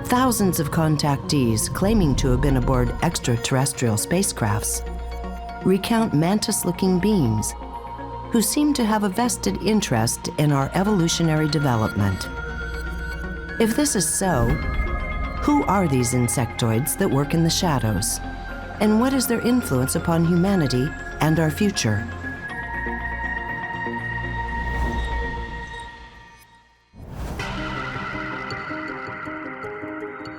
Thousands of contactees claiming to have been aboard extraterrestrial spacecrafts recount mantis-looking beings who seem to have a vested interest in our evolutionary development. If this is so, who are these insectoids that work in the shadows? And what is their influence upon humanity and our future?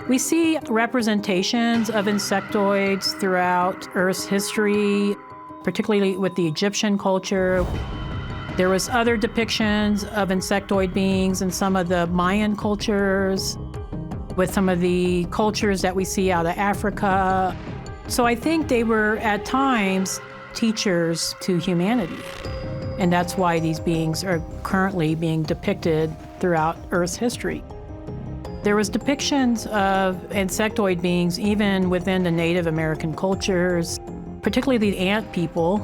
We see representations of insectoids throughout Earth's history, particularly with the Egyptian culture. There was other depictions of insectoid beings in some of the Mayan cultures, with some of the cultures that we see out of Africa. So I think they were, at times, teachers to humanity. And that's why these beings are currently being depicted throughout Earth's history. There was depictions of insectoid beings even within the Native American cultures, particularly the ant people.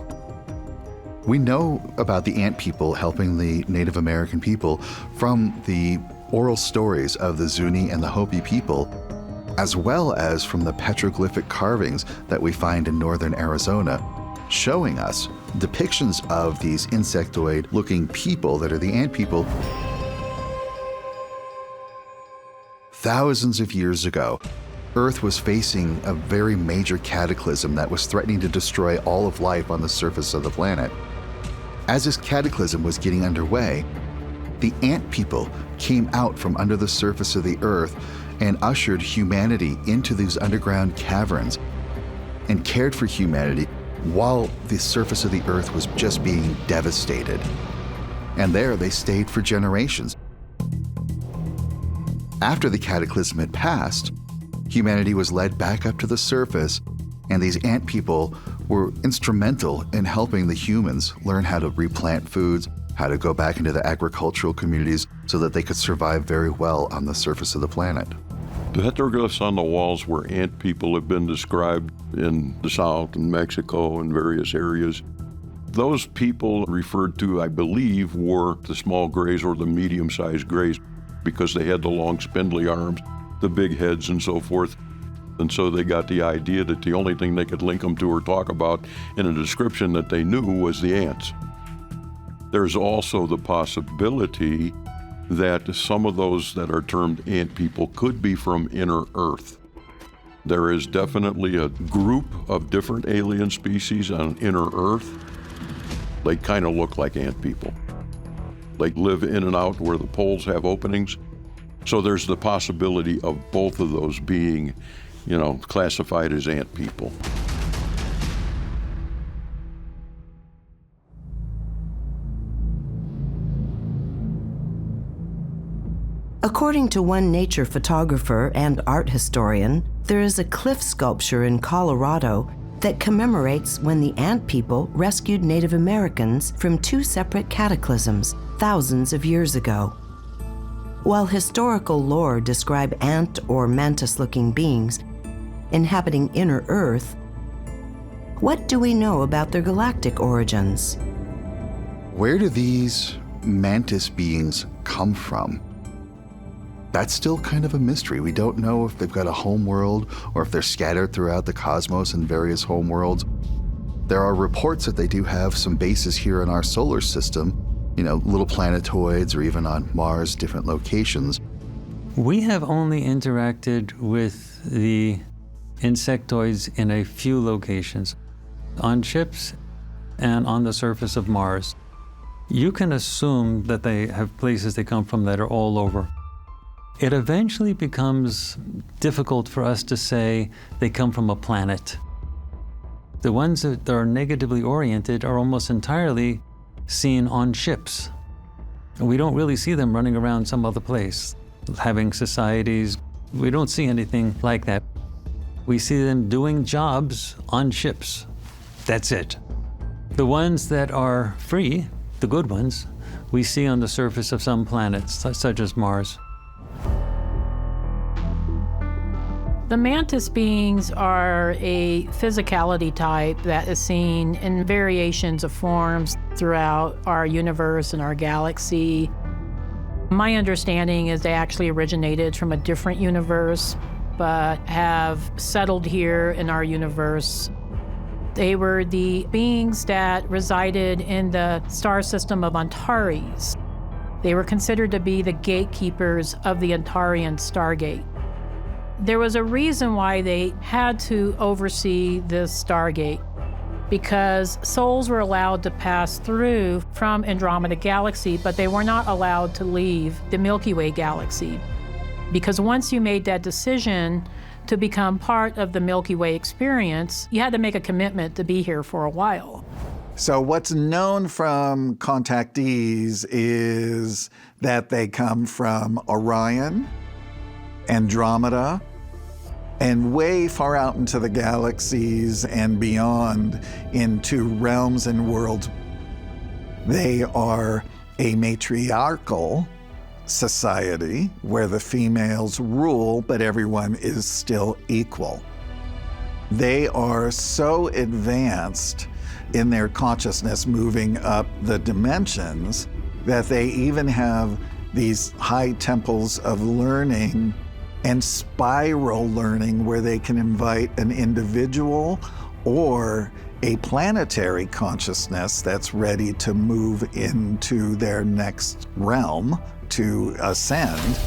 We know about the ant people helping the Native American people from the oral stories of the Zuni and the Hopi people, as well as from the petroglyphic carvings that we find in northern Arizona, showing us depictions of these insectoid-looking people that are the ant people. Thousands of years ago, Earth was facing a very major cataclysm that was threatening to destroy all of life on the surface of the planet. As this cataclysm was getting underway, the ant people came out from under the surface of the Earth and ushered humanity into these underground caverns and cared for humanity while the surface of the Earth was just being devastated. And there they stayed for generations. After the cataclysm had passed, humanity was led back up to the surface, and these ant people were instrumental in helping the humans learn how to replant foods, how to go back into the agricultural communities so that they could survive very well on the surface of the planet. The petroglyphs on the walls where ant people have been described in the South and Mexico and various areas, those people referred to, I believe, were the small grays or the medium-sized grays because they had the long spindly arms, the big heads and so forth. And so they got the idea that the only thing they could link them to or talk about in a description that they knew was the ants. There's also the possibility that some of those that are termed ant people could be from inner Earth. There is definitely a group of different alien species on inner Earth. They kind of look like ant people. They live in and out where the poles have openings. So there's the possibility of both of those being, classified as ant people. According to one nature photographer and art historian, there is a cliff sculpture in Colorado that commemorates when the ant people rescued Native Americans from two separate cataclysms thousands of years ago. While historical lore describe ant or mantis-looking beings inhabiting inner Earth, what do we know about their galactic origins? Where do these mantis beings come from? That's still kind of a mystery. We don't know if they've got a home world or if they're scattered throughout the cosmos in various home worlds. There are reports that they do have some bases here in our solar system, little planetoids or even on Mars, different locations. We have only interacted with the insectoids in a few locations, on ships and on the surface of Mars. You can assume that they have places they come from that are all over. It eventually becomes difficult for us to say they come from a planet. The ones that are negatively oriented are almost entirely seen on ships. We don't really see them running around some other place, having societies. We don't see anything like that. We see them doing jobs on ships. That's it. The ones that are free, the good ones, we see on the surface of some planets, such as Mars. The mantis beings are a physicality type that is seen in variations of forms throughout our universe and our galaxy. My understanding is they actually originated from a different universe, but have settled here in our universe. They were the beings that resided in the star system of Antares. They were considered to be the gatekeepers of the Antarian Stargate. There was a reason why they had to oversee this Stargate, because souls were allowed to pass through from Andromeda Galaxy, but they were not allowed to leave the Milky Way galaxy. Because once you made that decision to become part of the Milky Way experience, you had to make a commitment to be here for a while. So what's known from contactees is that they come from Orion, Andromeda, and way far out into the galaxies and beyond into realms and worlds. They are a matriarchal society where the females rule, but everyone is still equal. They are so advanced in their consciousness moving up the dimensions that they even have these high temples of learning and spiral learning where they can invite an individual or a planetary consciousness that's ready to move into their next realm to ascend.